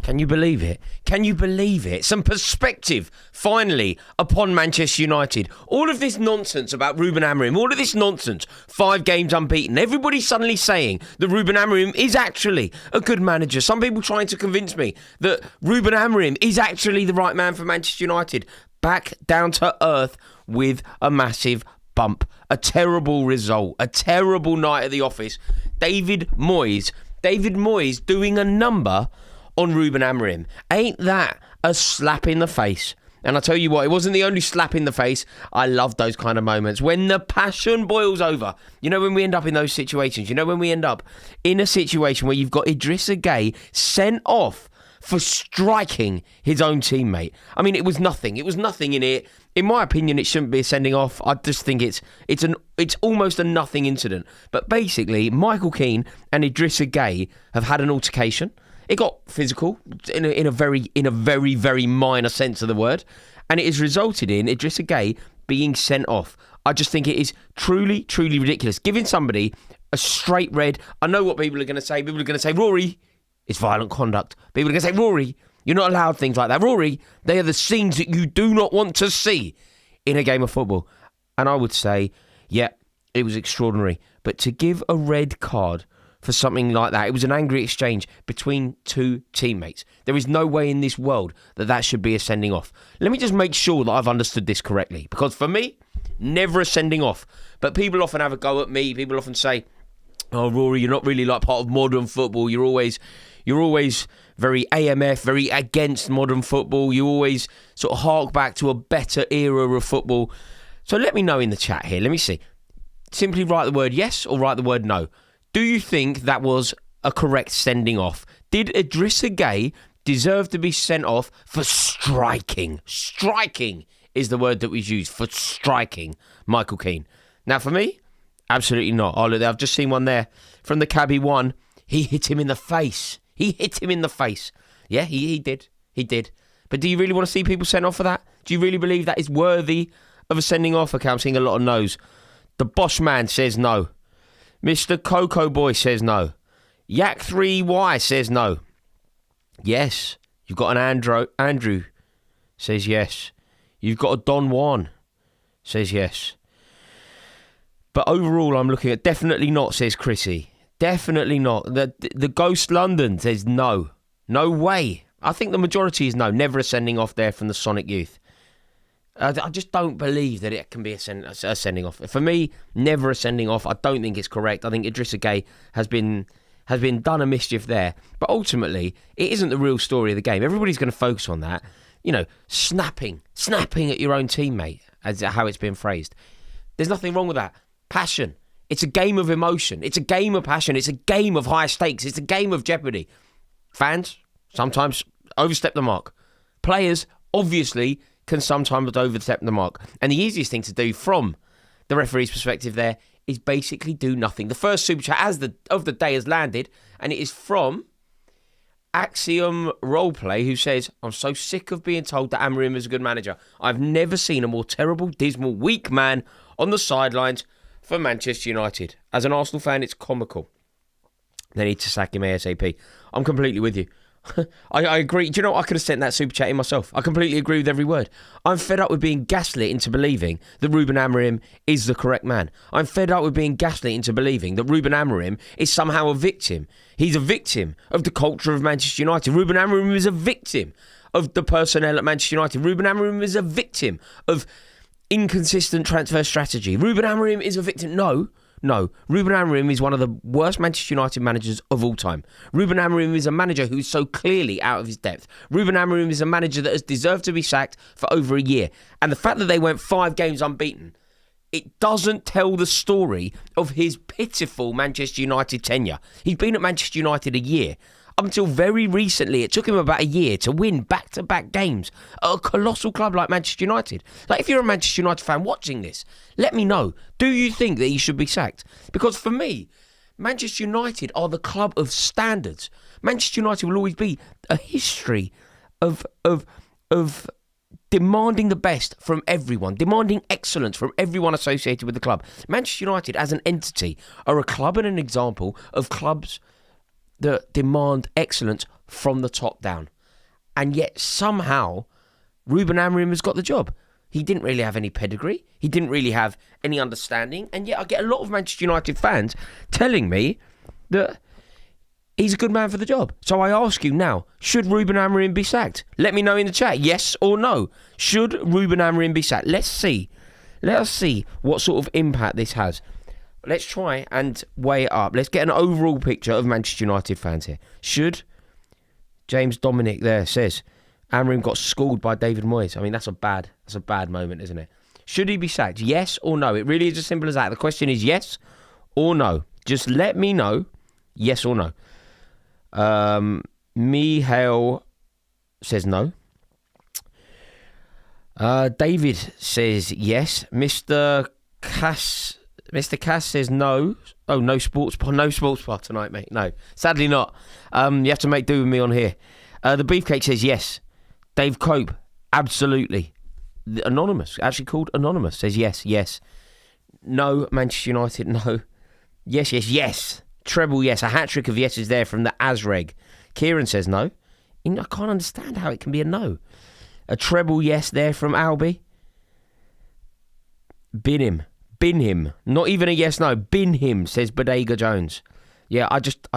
Can you believe it? Can you believe it? Some perspective, finally, upon Manchester United. All of this nonsense about Ruben Amorim, all of this nonsense, 5 games unbeaten. Everybody's suddenly saying that Ruben Amorim is actually a good manager. Some people trying to convince me that Ruben Amorim is actually the right man for Manchester United. Back down to earth with a massive bump. A terrible result. A terrible night at the office. David Moyes doing a number on Ruben Amorim. Ain't that a slap in the face? And I tell you what, it wasn't the only slap in the face. I love those kind of moments. When the passion boils over. You know, when we end up in those situations. You know, when we end up in a situation where you've got Idrissa Gueye sent off for striking his own teammate. I mean, it was nothing. It was nothing in it. In my opinion, it shouldn't be a sending off. I just think it's almost a nothing incident. But basically, Michael Keane and Idrissa Gueye have had an altercation. It got physical in a very, very minor sense of the word. And it has resulted in Idrissa Gueye being sent off. I just think it is truly, truly ridiculous. Giving somebody a straight red. I know what people are going to say. People are going to say, Rory, it's violent conduct. People are going to say, Rory, you're not allowed things like that. Rory, they are the scenes that you do not want to see in a game of football. And I would say, yeah, it was extraordinary. But to give a red card for something like that, it was an angry exchange between 2 teammates. There is no way in this world that should be a sending off. Let me just make sure that I've understood this correctly. Because for me, never a sending off. But people often have a go at me. People often say, oh, Rory, you're not really like part of modern football. You're always very AMF, very against modern football. You always sort of hark back to a better era of football. So let me know in the chat here. Let me see. Simply write the word yes or write the word no. Do you think that was a correct sending off? Did Idrissa Gueye deserve to be sent off for striking? Striking is the word that was used, for striking Michael Keane. Now, for me, absolutely not. Oh, look, I've just seen one there from the cabbie one. He hit him in the face. He hit him in the face. Yeah, he did. He did. But do you really want to see people sent off for that? Do you really believe that is worthy of a sending off? Okay, I'm seeing a lot of no's. The Bosch man says no. Mr. Coco Boy says no. Yak3Y says no. Yes. You've got an Andrew says yes. You've got a Don Juan says yes. But overall, I'm looking at definitely not, says Chrissy. Definitely not. The Ghost London says no. No way. I think the majority is no. Never a sending off there from the Sonic Youth. I just don't believe that it can be a sending off. For me, never a sending off. I don't think it's correct. I think Idrissa Gueye has been done a mischief there. But ultimately, it isn't the real story of the game. Everybody's going to focus on that. You know, snapping at your own teammate, as how it's been phrased. There's nothing wrong with that. Passion. It's a game of emotion. It's a game of passion. It's a game of high stakes. It's a game of jeopardy. Fans sometimes overstep the mark. Players, obviously, can sometimes overstep the mark. And the easiest thing to do from the referee's perspective there is basically do nothing. The first super chat of the day has landed, and it is from Axiom Roleplay, who says, I'm so sick of being told that Amorim is a good manager. I've never seen a more terrible, dismal, weak man on the sidelines for Manchester United. As an Arsenal fan, it's comical. They need to sack him ASAP. I'm completely with you. I agree. Do you know what? I could have sent that super chat in myself. I completely agree with every word. I'm fed up with being gaslit into believing that Ruben Amorim is the correct man. I'm fed up with being gaslit into believing that Ruben Amorim is somehow a victim. He's a victim of the culture of Manchester United. Ruben Amorim is a victim of the personnel at Manchester United. Ruben Amorim is a victim of inconsistent transfer strategy. Ruben Amorim is a victim. No, Ruben Amorim is one of the worst Manchester United managers of all time. Ruben Amorim is a manager who is so clearly out of his depth. Ruben Amorim is a manager that has deserved to be sacked for over a year. And the fact that they went 5 games unbeaten, it doesn't tell the story of his pitiful Manchester United tenure. He's been at Manchester United a year. Up until very recently, it took him about a year to win back-to-back games at a colossal club like Manchester United. Like, if you're a Manchester United fan watching this, let me know. Do you think that he should be sacked? Because for me, Manchester United are the club of standards. Manchester United will always be a history of demanding the best from everyone, demanding excellence from everyone associated with the club. Manchester United as an entity are a club and an example of clubs that demand excellence from the top down. And yet somehow Ruben Amorim has got the job. He didn't really have any pedigree. He didn't really have any understanding. And yet I get a lot of Manchester United fans telling me that he's a good man for the job. So I ask you now, should Ruben Amorim be sacked? Let me know in the chat, yes or no. Should Ruben Amorim be sacked? Let's see. Let us see what sort of impact this has. Let's try and weigh it up. Let's get an overall picture of Manchester United fans here. Should James Dominic there says Amorim got schooled by David Moyes. I mean, that's a bad moment, isn't it? Should he be sacked? Yes or no? It really is as simple as that. The question is yes or no. Just let me know, yes or no. Mihail says no. David says yes. Mr. Cass says no. Oh, no sports bar tonight, mate. No, sadly not. You have to make do with me on here. The Beefcake says yes. Dave Cope, absolutely. Anonymous, actually called Anonymous, says yes. No, Manchester United, no. Yes. Treble yes. A hat-trick of yeses there from the Azreg. Kieran says no. I can't understand how it can be a no. A treble yes there from Albie. Bin him. Not even a yes, no. Bin him, says Bodega Jones. Yeah, I just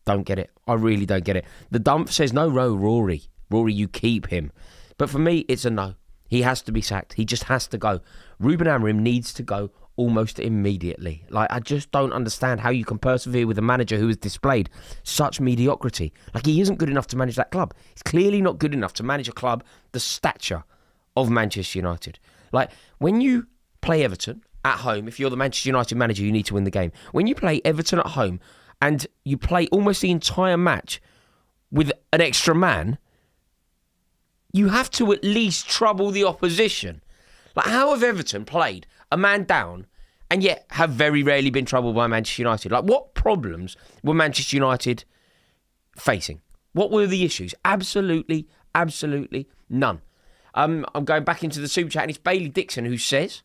don't get it. I really don't get it. The Dump says no, Rory. Rory, you keep him. But for me, it's a no. He has to be sacked. He just has to go. Ruben Amorim needs to go almost immediately. Like, I just don't understand how you can persevere with a manager who has displayed such mediocrity. Like, he isn't good enough to manage that club. He's clearly not good enough to manage a club the stature of Manchester United. Like, when you play Everton at home, if you're the Manchester United manager, you need to win the game. When you play Everton at home and you play almost the entire match with an extra man, you have to at least trouble the opposition. Like, how have Everton played a man down and yet have very rarely been troubled by Manchester United? Like, what problems were Manchester United facing? What were the issues? Absolutely none. I'm going back into the super chat, and it's Bailey Dixon who says,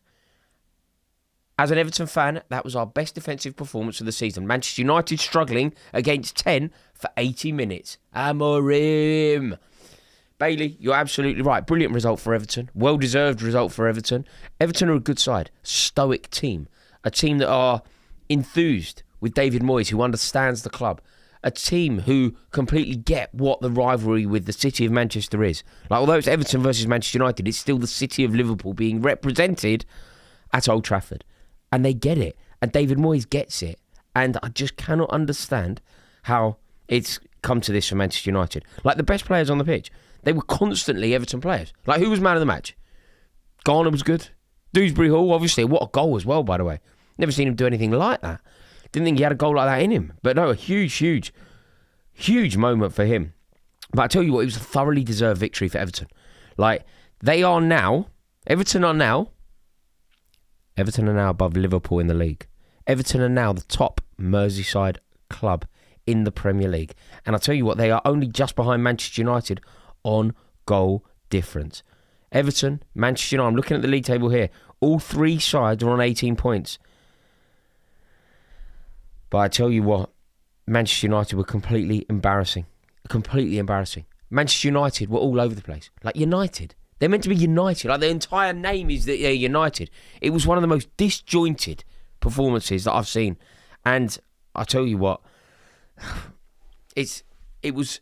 as an Everton fan, that was our best defensive performance of the season. Manchester United struggling against 10 for 80 minutes. Amorim. Bailey, you're absolutely right. Brilliant result for Everton. Well-deserved result for Everton. Everton are a good side. Stoic team. A team that are enthused with David Moyes, who understands the club. A team who completely get what the rivalry with the city of Manchester is. Like, although it's Everton versus Manchester United, it's still the city of Liverpool being represented at Old Trafford. And they get it. And David Moyes gets it. And I just cannot understand how it's come to this for Manchester United. Like, the best players on the pitch, they were constantly Everton players. Like, who was man of the match? Garner was good. Dewsbury-Hall, obviously. What a goal as well, by the way. Never seen him do anything like that. Didn't think he had a goal like that in him. But no, a huge moment for him. But I tell you what, it was a thoroughly deserved victory for Everton. Like, Everton are now above Liverpool in the league. Everton are now the top Merseyside club in the Premier League. And I tell you what, they are only just behind Manchester United on goal difference. Everton, Manchester United, I'm looking at the league table here. All three sides are on 18 points. But I tell you what, Manchester United were completely embarrassing. Manchester United were all over the place. Like, United. They're meant to be united. Like, their entire name is that they're United. It was one of the most disjointed performances that I've seen. And I tell you what, it was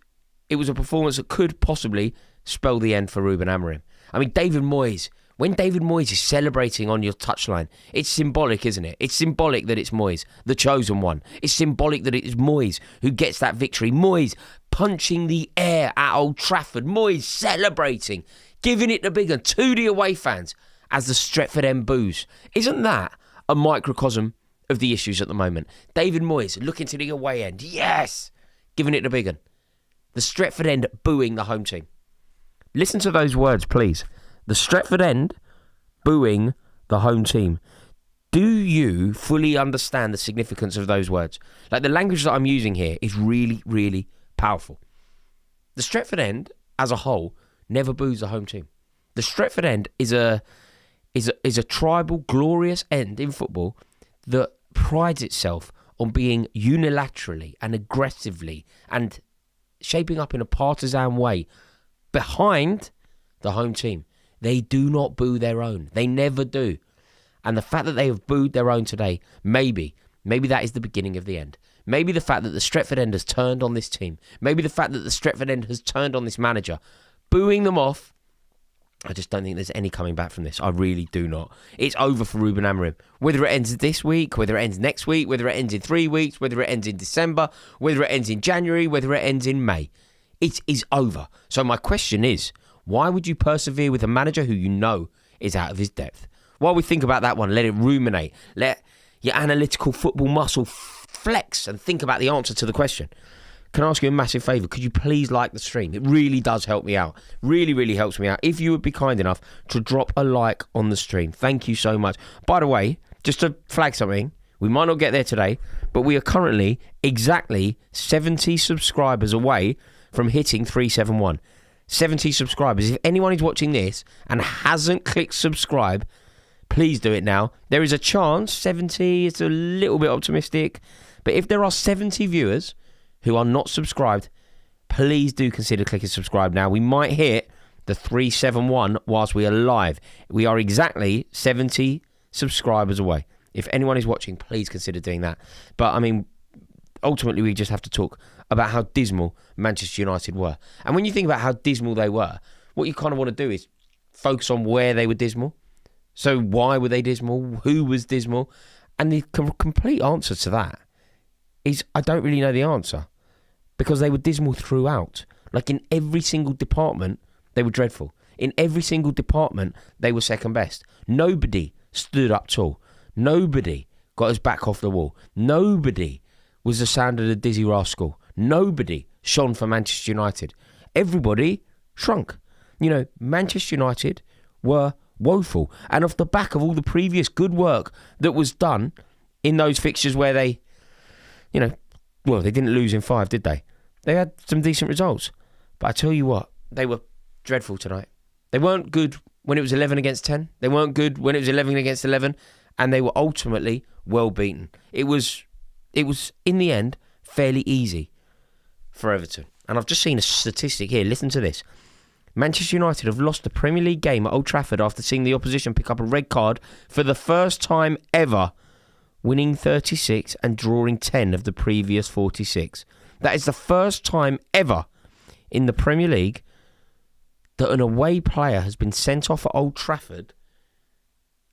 a performance that could possibly spell the end for Ruben Amorim. I mean, David Moyes, when David Moyes is celebrating on your touchline, it's symbolic, isn't it? It's symbolic that it's Moyes, the chosen one. It's symbolic that it's Moyes who gets that victory. Moyes punching the air at Old Trafford. Moyes celebrating, giving it the big one to the away fans as the Stretford End boos. Isn't that a microcosm of the issues at the moment? David Moyes looking to the away end. Yes! Giving it the big one. The Stretford End booing the home team. Listen to those words, please. The Stretford End booing the home team. Do you fully understand the significance of those words? Like, the language that I'm using here is really powerful. The Stretford End, as a whole, never boos the home team. The Stretford End is a tribal, glorious end in football that prides itself on being unilaterally and aggressively and shaping up in a partisan way behind the home team. They do not boo their own. They never do. And the fact that they have booed their own today, maybe that is the beginning of the end. Maybe the fact that the Stretford End has turned on this team, maybe the fact that the Stretford End has turned on this manager, booing them off, I just don't think there's any coming back from this. I really do not. It's over for Ruben Amorim. Whether it ends this week, whether it ends next week, whether it ends in 3 weeks, whether it ends in December, whether it ends in January, whether it ends in May. It is over. So my question is, why would you persevere with a manager who you know is out of his depth? While we think about that one, let it ruminate. Let your analytical football muscle flex and think about the answer to the question. Can I ask you a massive favour? Could you please like the stream? It really does help me out. Really, really helps me out. If you would be kind enough to drop a like on the stream. Thank you so much. By the way, just to flag something, we might not get there today, but we are currently exactly 70 subscribers away from hitting 371. 70 subscribers. If anyone is watching this and hasn't clicked subscribe, please do it now. There is a chance, 70, it's a little bit optimistic, but if there are 70 viewers who are not subscribed, please do consider clicking subscribe now. We might hit the 371 whilst we are live. We are exactly 70 subscribers away. If anyone is watching, please consider doing that. But, I mean, ultimately we just have to talk about how dismal Manchester United were. And when you think about how dismal they were, what you kind of want to do is focus on where they were dismal. So why were they dismal? Who was dismal? And the complete answer to that is I don't really know the answer, because they were dismal throughout. Like in every single department, they were dreadful. In every single department, they were second best. Nobody stood up tall. Nobody got his back off the wall. Nobody was the sound of the Dizzy Rascal. Nobody shone for Manchester United. Everybody shrunk. You know, Manchester United were woeful. And off the back of all the previous good work that was done in those fixtures where they, you know, well, they didn't lose in 5, did they? They had some decent results. But I tell you what, they were dreadful tonight. They weren't good when it was 11 against 10. They weren't good when it was 11 against 11. And they were ultimately well beaten. It was, in the end, fairly easy for Everton. And I've just seen a statistic here. Listen to this. Manchester United have lost the Premier League game at Old Trafford after seeing the opposition pick up a red card for the first time ever, winning 36 and drawing 10 of the previous 46. That is the first time ever in the Premier League that an away player has been sent off at Old Trafford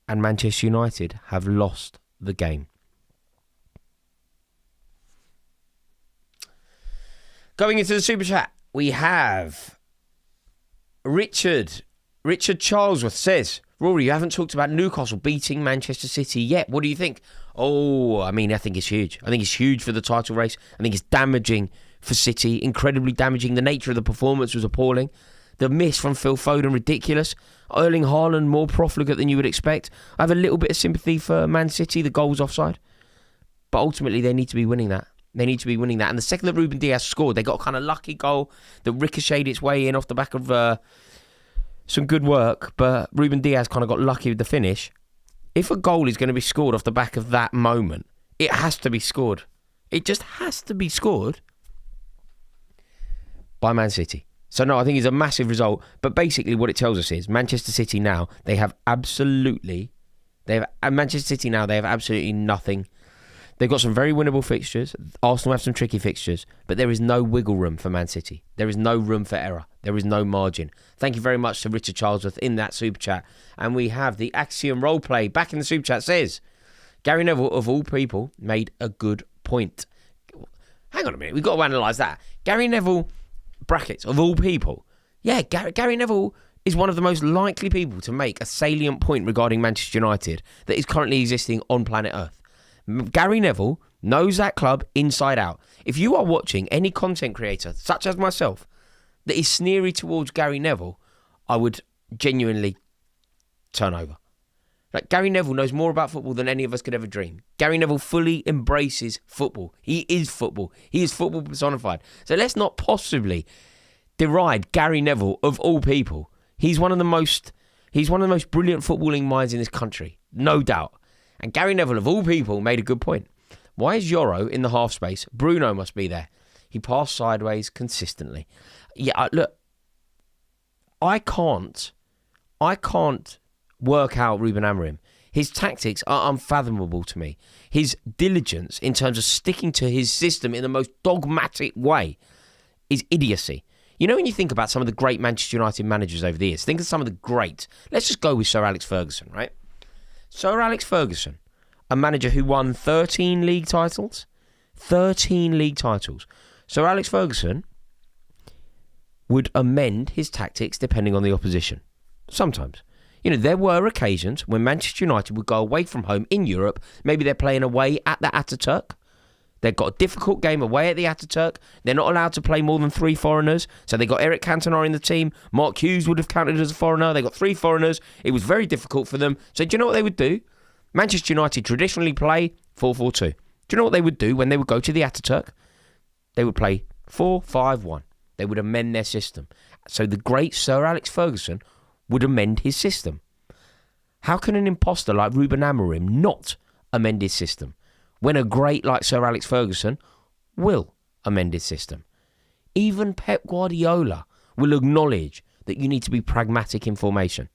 and Manchester United have lost the game. Going into the Super Chat, we have Richard Charlesworth says, Rory, you haven't talked about Newcastle beating Manchester City yet. What do you think? Oh, I mean, I think it's huge. I think it's huge for the title race. I think it's damaging for City, incredibly damaging. The nature of the performance was appalling. The miss from Phil Foden, ridiculous. Erling Haaland, more profligate than you would expect. I have a little bit of sympathy for Man City. The goal's offside. But ultimately, they need to be winning that. They need to be winning that. And the second that Ruben Dias scored, they got a kind of lucky goal that ricocheted its way in off the back of some good work. But Ruben Dias kind of got lucky with the finish. If a goal is going to be scored off the back of that moment, it has to be scored. It just has to be scored by Man City. So no, I think it's a massive result. But basically what it tells us is Manchester City now, they have absolutely nothing. They've got some very winnable fixtures. Arsenal have some tricky fixtures, but there is no wiggle room for Man City. There is no room for error. There is no margin. Thank you very much to Richard Charlesworth in that super chat. And we have the Axiom Roleplay back in the super chat says, Gary Neville, of all people, made a good point. Hang on a minute, we've got to analyse that. Gary Neville, brackets, of all people. Yeah, Gary Neville is one of the most likely people to make a salient point regarding Manchester United that is currently existing on planet Earth. Gary Neville knows that club inside out. If you are watching any content creator, such as myself, that is sneery towards Gary Neville, I would genuinely turn over. Like, Gary Neville knows more about football than any of us could ever dream. Gary Neville fully embraces football. He is football. He is football personified. So let's not possibly deride Gary Neville of all people. He's one of the most brilliant footballing minds in this country, no doubt. And Gary Neville, of all people, made a good point. Why is Yoro in the half space? Bruno must be there. He passed sideways consistently. Yeah, look, I can't work out Ruben Amorim. His tactics are unfathomable to me. His diligence in terms of sticking to his system in the most dogmatic way is idiocy. You know, when you think about some of the great Manchester United managers over the years, think of some of the great. Let's just go with Sir Alex Ferguson, right? Sir Alex Ferguson, a manager who won 13 league titles. 13 league titles. Sir Alex Ferguson would amend his tactics depending on the opposition. Sometimes. You know, there were occasions when Manchester United would go away from home in Europe. Maybe they're playing away at the Ataturk. They've got a difficult game away at the Ataturk. They're not allowed to play more than 3 foreigners. So they got Eric Cantona in the team. Mark Hughes would have counted as a foreigner. They got 3 foreigners. It was very difficult for them. So do you know what they would do? Manchester United traditionally play 4-4-2. Do you know what they would do when they would go to the Ataturk? They would play 4-5-1. They would amend their system. So the great Sir Alex Ferguson would amend his system. How can an imposter like Ruben Amorim not amend his system when a great like Sir Alex Ferguson will amend his system? Even Pep Guardiola will acknowledge that you need to be pragmatic in formation.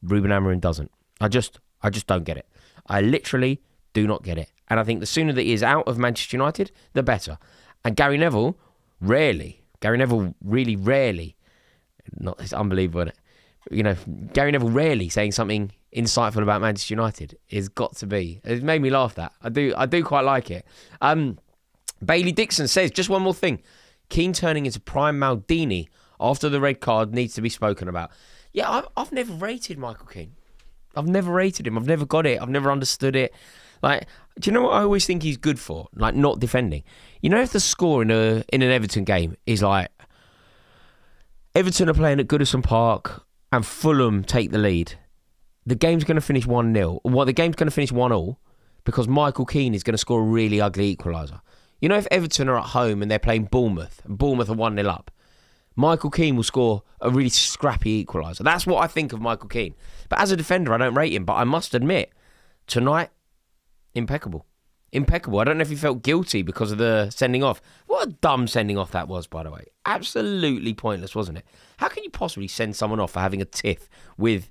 Ruben Amorim doesn't. I just don't get it. I literally do not get it. And I think the sooner that he is out of Manchester United, the better. And Gary Neville really rarely, it's unbelievable, isn't it? You know, Gary Neville rarely saying something insightful about Manchester United is got to be. It made me laugh, that. I do quite like it. Bailey Dixon says, just one more thing. Keane turning into prime Maldini after the red card needs to be spoken about. Yeah, I've never rated Michael Keane. I've never rated him. I've never got it. I've never understood it. Like, do you know what I always think he's good for? Like, not defending. You know, if the score in an Everton game is like Everton are playing at Goodison Park and Fulham take the lead, the game's going to finish 1-0. Well, the game's going to finish 1-1 because Michael Keane is going to score a really ugly equaliser. You know, if Everton are at home and they're playing Bournemouth, and Bournemouth are 1-0 up, Michael Keane will score a really scrappy equaliser. That's what I think of Michael Keane. But as a defender, I don't rate him. But I must admit, tonight, impeccable. Impeccable. I don't know if he felt guilty because of the sending off. What a dumb sending off that was, by the way. Absolutely pointless, wasn't it? How can you possibly send someone off for having a tiff with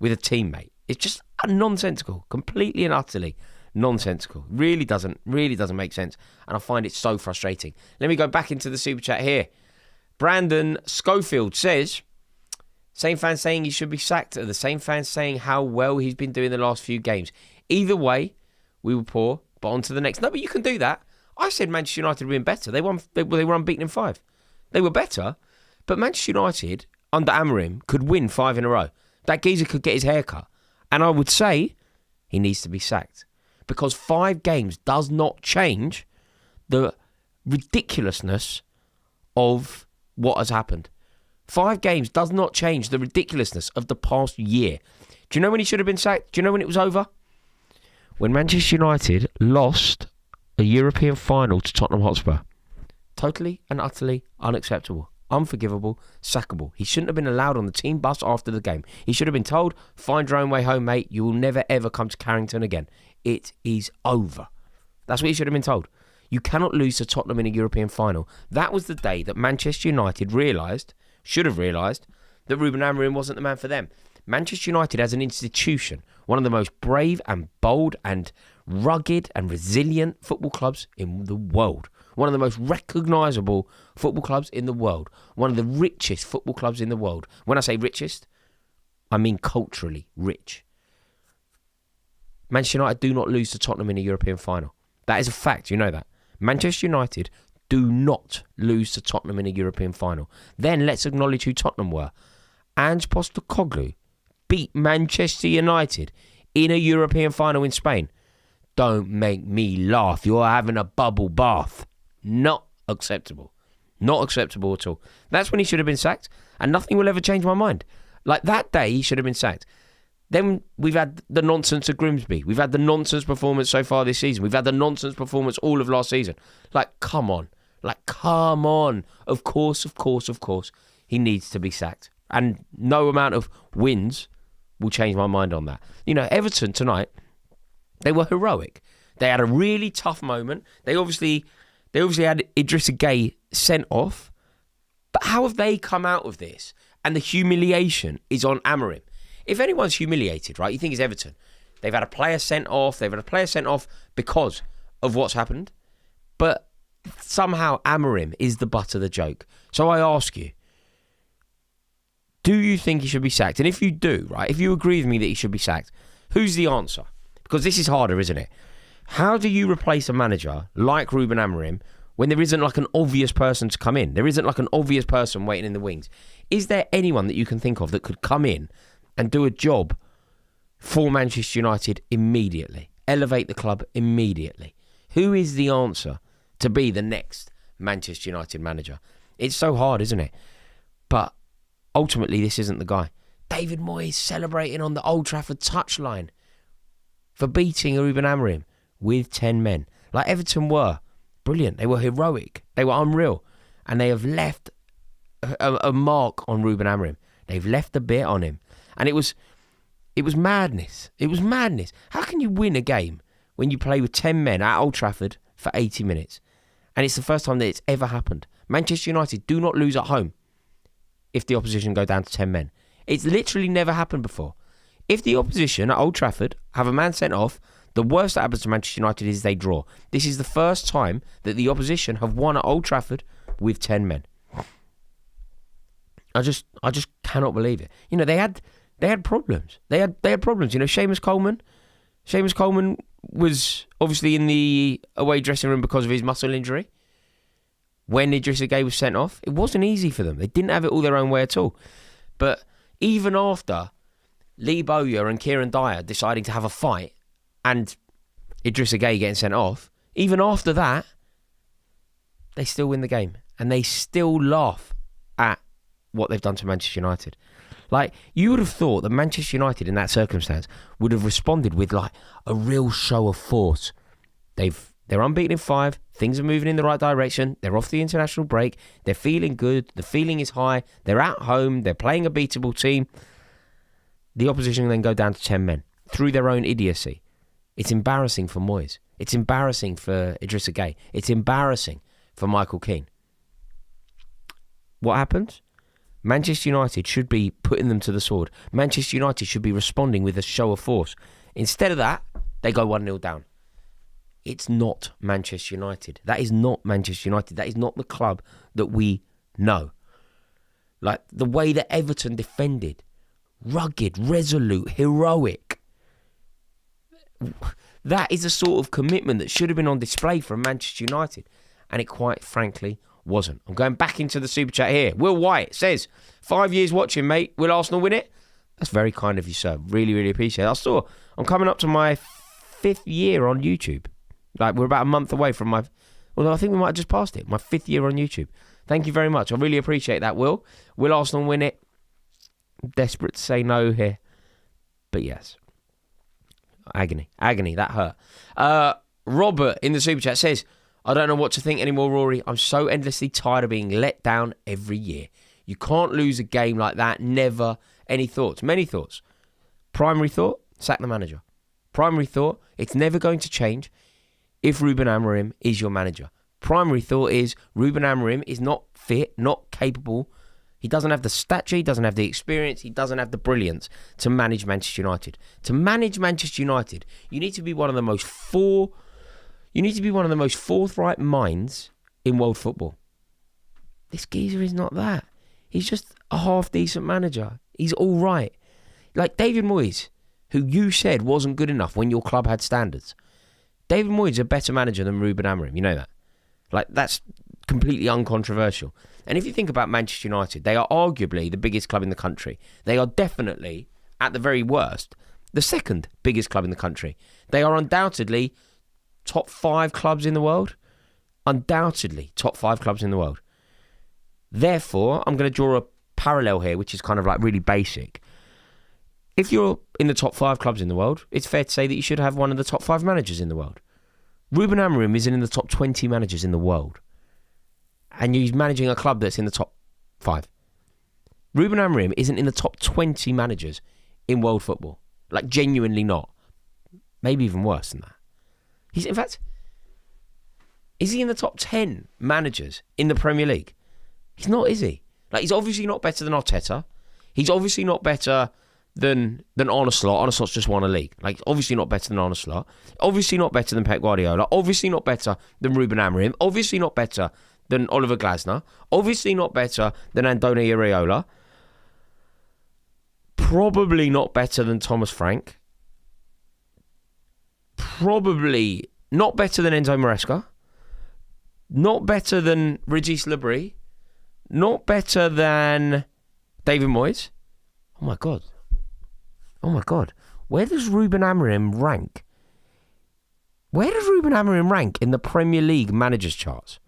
a teammate? It's just nonsensical. Completely and utterly nonsensical. Really doesn't make sense. And I find it so frustrating. Let me go back into the super chat here. Brandon Schofield says, same fans saying he should be sacked, are the same fans saying how well he's been doing the last few games. Either way, we were poor, but on to the next. No, but you can do that. I said Manchester United were better. They were unbeaten in 5. They were better, but Manchester United, under Amorim, could win 5 in a row. That geezer could get his hair cut. And I would say he needs to be sacked. Because 5 games does not change the ridiculousness of what has happened. 5 games does not change the ridiculousness of the past year. Do you know when he should have been sacked? Do you know when it was over? When Manchester United lost a European final to Tottenham Hotspur. Totally and utterly unacceptable. Unforgivable. Sackable. He shouldn't have been allowed on the team bus after the game. He should have been told, find your own way home, mate. You will never, ever come to Carrington again. It is over. That's what he should have been told. You cannot lose to Tottenham in a European final. That was the day that Manchester United should have realised, that Ruben Amorim wasn't the man for them. Manchester United as an institution, one of the most brave and bold and rugged and resilient football clubs in the world. One of the most recognisable football clubs in the world. One of the richest football clubs in the world. When I say richest, I mean culturally rich. Manchester United do not lose to Tottenham in a European final. That is a fact, you know that. Manchester United do not lose to Tottenham in a European final. Then let's acknowledge who Tottenham were. Ange Postecoglou beat Manchester United in a European final in Spain. Don't make me laugh. You're having a bubble bath. Not acceptable. Not acceptable at all. That's when he should have been sacked, and nothing will ever change my mind. Like that day, he should have been sacked. Then we've had the nonsense at Grimsby. We've had the nonsense performance so far this season. We've had the nonsense performance all of last season. Like, come on. Of course, he needs to be sacked. And no amount of wins will change my mind on that. You know, Everton tonight, they were heroic. They had a really tough moment. They obviously had Idrissa Gueye sent off. But how have they come out of this? And the humiliation is on Amorim. If anyone's humiliated, right, you think it's Everton. They've had a player sent off. They've had a player sent off because of what's happened. But somehow Amorim is the butt of the joke. So I ask you, do you think he should be sacked? And if you do, right, if you agree with me that he should be sacked, who's the answer? Because this is harder, isn't it? How do you replace a manager like Ruben Amorim when there isn't like an obvious person to come in? There isn't like an obvious person waiting in the wings. Is there anyone that you can think of that could come in and do a job for Manchester United immediately? Elevate the club immediately. Who is the answer to be the next Manchester United manager? It's so hard, isn't it? But ultimately, this isn't the guy. David Moyes celebrating on the Old Trafford touchline for beating Ruben Amorim with 10 men. Like Everton were brilliant. They were heroic. They were unreal. And they have left a mark on Ruben Amorim. They've left a bit on him. And it was madness. It was madness. How can you win a game when you play with 10 men at Old Trafford for 80 minutes? And it's the first time that it's ever happened. Manchester United do not lose at home if the opposition go down to 10 men. It's literally never happened before. If the opposition at Old Trafford have a man sent off, the worst that happens to Manchester United is they draw. This is the first time that the opposition have won at Old Trafford with 10 men. I just cannot believe it. You know, they had problems. They had problems. You know, Seamus Coleman was obviously in the away dressing room because of his muscle injury. When Idrissa Gueye was sent off, it wasn't easy for them. They didn't have it all their own way at all. But even after Lee Bowyer and Kieran Dyer deciding to have a fight and Idrissa Gueye getting sent off, even after that, they still win the game. And they still laugh at what they've done to Manchester United. Like, you would have thought that Manchester United in that circumstance would have responded with like a real show of force. They're unbeaten in 5. Things are moving in the right direction. They're off the international break. They're feeling good. The feeling is high. They're at home. They're playing a beatable team. The opposition then go down to 10 men through their own idiocy. It's embarrassing for Moyes. It's embarrassing for Idrissa Gueye. It's embarrassing for Michael Keane. What happens? Manchester United should be putting them to the sword. Manchester United should be responding with a show of force. Instead of that, they go 1-0 down. It's not Manchester United. That is not Manchester United. That is not the club that we know. Like the way that Everton defended. Rugged, resolute, heroic. That is a sort of commitment that should have been on display from Manchester United. And it quite frankly wasn't. I'm going back into the super chat here. Will White says, 5 years watching, mate. Will Arsenal win it? That's very kind of you, sir. Really, really appreciate it. I'm coming up to my 5th year on YouTube. Like, we're about a month away from although I think we might have just passed it. My 5th year on YouTube. Thank you very much. I really appreciate that, Will. Will Arsenal win it? I'm desperate to say no here. But yes. Agony, that hurt. Robert in the super chat says, I don't know what to think anymore, Rory. I'm so endlessly tired of being let down every year. You can't lose a game like that. Never. Any thoughts? Many thoughts. Primary thought, sack the manager. Primary thought, it's never going to change if Ruben Amorim is your manager. Primary thought is Ruben Amorim is not fit, not capable. He doesn't have the stature, he doesn't have the experience, he doesn't have the brilliance to manage Manchester United. To manage Manchester United, you need to be one of the most forthright minds in world football. This geezer is not that. He's just a half-decent manager. He's all right. Like David Moyes, who you said wasn't good enough when your club had standards. David Moyes is a better manager than Ruben Amorim. You know that. Like, that's completely uncontroversial. And if you think about Manchester United, they are arguably the biggest club in the country. They are definitely, at the very worst, the second biggest club in the country. They are undoubtedly top 5 clubs in the world. Undoubtedly top 5 clubs in the world. Therefore, I'm going to draw a parallel here, which is kind of like really basic. If you're in the top 5 clubs in the world, it's fair to say that you should have one of the top 5 managers in the world. Ruben Amorim isn't in the top 20 managers in the world. And he's managing a club that's in the top 5. Ruben Amorim isn't in the top 20 managers in world football. Like, genuinely not. Maybe even worse than that. In fact, is he in the top 10 managers in the Premier League? He's not, is he? Like, he's obviously not better than Arteta. He's obviously not better than Arne Slot. Arne Slot's just won a league. Like, obviously not better than Arne Slot. Obviously not better than Pep Guardiola. Obviously not better than Ruben Amorim. Obviously not better than Oliver Glasner. Obviously not better than Andoni Iraola. Probably not better than Thomas Frank. Probably not better than Enzo Maresca. Not better than Regis Lebris. Not better than David Moyes. Oh my God. Where does Ruben Amorim rank? Where does Ruben Amorim rank in the Premier League managers charts?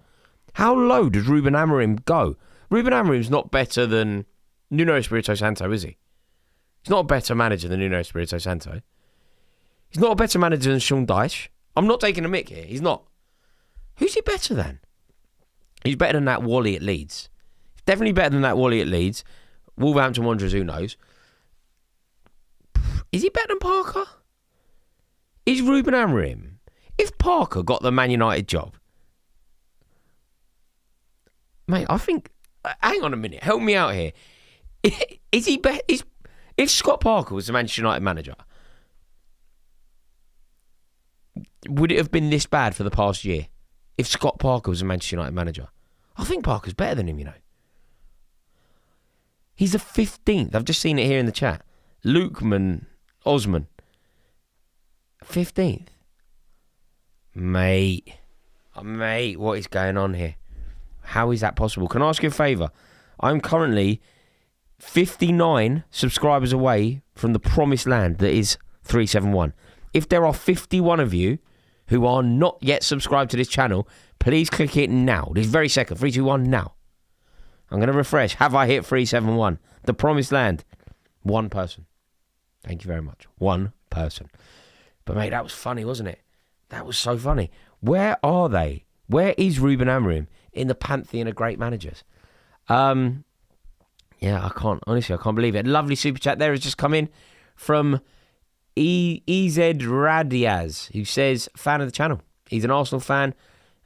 How low does Ruben Amorim go? Ruben Amorim's not better than Nuno Espirito Santo, is he? He's not a better manager than Nuno Espirito Santo. He's not a better manager than Sean Dyche. I'm not taking a mick here. He's not. Who's he better than? He's better than that Wally at Leeds. He's definitely better than that Wally at Leeds. Wolverhampton Wanderers, who knows? Is he better than Parker? Is Ruben Amorim? If Parker got the Man United job, mate, I think. Hang on a minute. Help me out here. Is he better? If Scott Parker was the Manchester United manager, would it have been this bad for the past year? If Scott Parker was the Manchester United manager, I think Parker's better than him. You know, he's the 15th. I've just seen it here in the chat. Lukeman Osman, 15th. Mate, what is going on here? How is that possible? Can I ask you a favour? I'm currently 59 subscribers away from the promised land that is 371. If there are 51 of you who are not yet subscribed to this channel, please click it now. This very second. 3, 2, 1, now. I'm going to refresh. Have I hit 371? The promised land. One person. Thank you very much. One person. But mate, that was funny, wasn't it? That was so funny. Where are they? Where is Ruben Amorim in the pantheon of great managers? Yeah, I can't believe it. Lovely super chat there has just come in from EZ Radiaz, who says, fan of the channel. He's an Arsenal fan,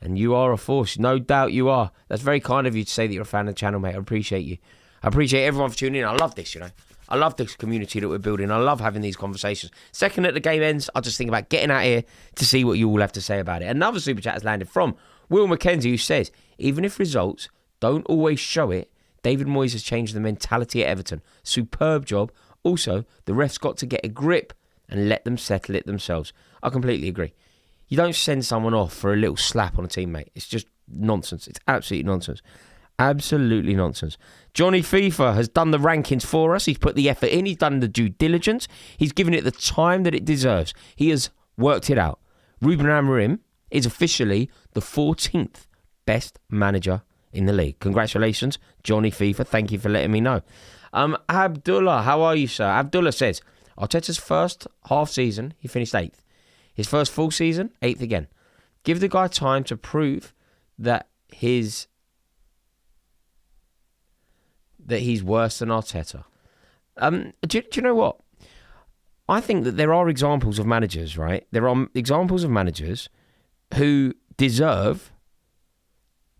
and you are a force. No doubt you are. That's very kind of you to say that you're a fan of the channel, mate. I appreciate you. I appreciate everyone for tuning in. I love this, you know. I love this community that we're building. I love having these conversations. Second that the game ends, I just think about getting out here to see what you all have to say about it. Another super chat has landed from Will McKenzie, who says, even if results don't always show it, David Moyes has changed the mentality at Everton. Superb job. Also, the refs got to get a grip and let them settle it themselves. I completely agree. You don't send someone off for a little slap on a teammate. It's just nonsense. It's absolutely nonsense. Absolutely nonsense. Johnny FIFA has done the rankings for us. He's put the effort in. He's done the due diligence. He's given it the time that it deserves. He has worked it out. Ruben Amorim is officially the 14th best manager in the league. Congratulations, Johnny FIFA. Thank you for letting me know. Abdullah, how are you, sir? Abdullah says, Arteta's first half season, he finished 8th. His first full season, 8th again. Give the guy time to prove that he's worse than Arteta. Do you know what? I think that there are examples of managers, right? There are examples of managers who deserve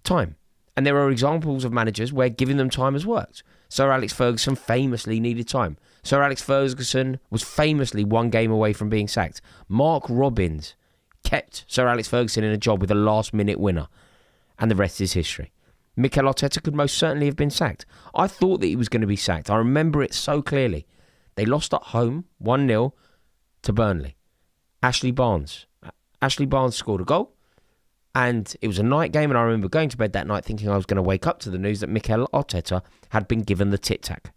time. And there are examples of managers where giving them time has worked. Sir Alex Ferguson famously needed time. Sir Alex Ferguson was famously one game away from being sacked. Mark Robbins kept Sir Alex Ferguson in a job with a last-minute winner. And the rest is history. Mikel Arteta could most certainly have been sacked. I thought that he was going to be sacked. I remember it so clearly. They lost at home, 1-0 to Burnley. Ashley Barnes scored a goal. And it was a night game, and I remember going to bed that night thinking I was going to wake up to the news that Mikel Arteta had been given the tit-tac.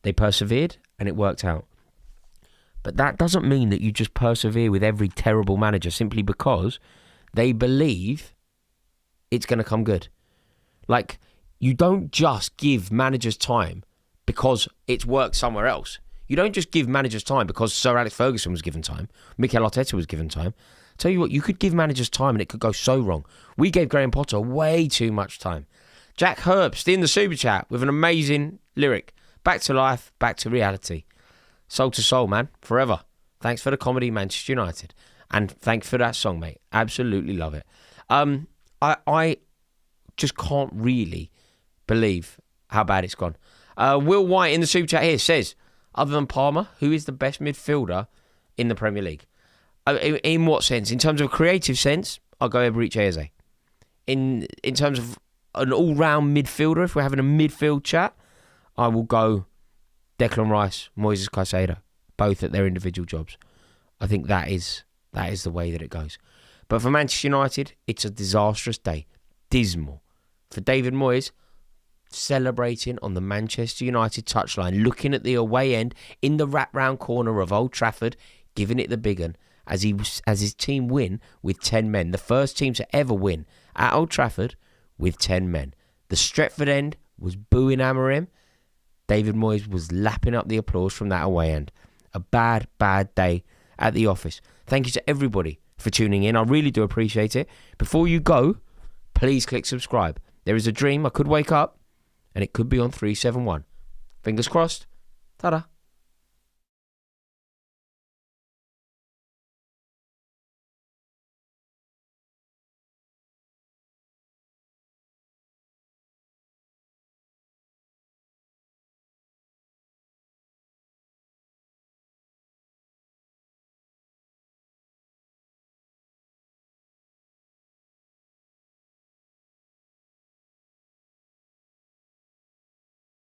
They persevered, and it worked out. But that doesn't mean that you just persevere with every terrible manager simply because they believe it's going to come good. Like, you don't just give managers time because it's worked somewhere else. You don't just give managers time because Sir Alex Ferguson was given time. Mikel Arteta was given time. Tell you what, you could give managers time and it could go so wrong. We gave Graham Potter way too much time. Jack Herbst in the super chat with an amazing lyric. Back to life, back to reality. Soul to soul, man. Forever. Thanks for the comedy, Manchester United. And thanks for that song, mate. Absolutely love it. I just can't really believe how bad it's gone. Will White in the super chat here says, other than Palmer, who is the best midfielder in the Premier League? In what sense? In terms of a creative sense, I'll go Eberechi Eze. In terms of an all-round midfielder, if we're having a midfield chat, I will go Declan Rice, Moises Caicedo, both at their individual jobs. I think that is the way that it goes. But for Manchester United, it's a disastrous day. Dismal. For David Moyes, celebrating on the Manchester United touchline, looking at the away end in the wrap-round corner of Old Trafford, giving it the big one as his team win with 10 men. The first team to ever win at Old Trafford with 10 men. The Stretford end was booing Amorim. David Moyes was lapping up the applause from that away end. A bad, bad day at the office. Thank you to everybody for tuning in. I really do appreciate it. Before you go, please click subscribe. There is a dream I could wake up and it could be on 371. Fingers crossed. Ta-da.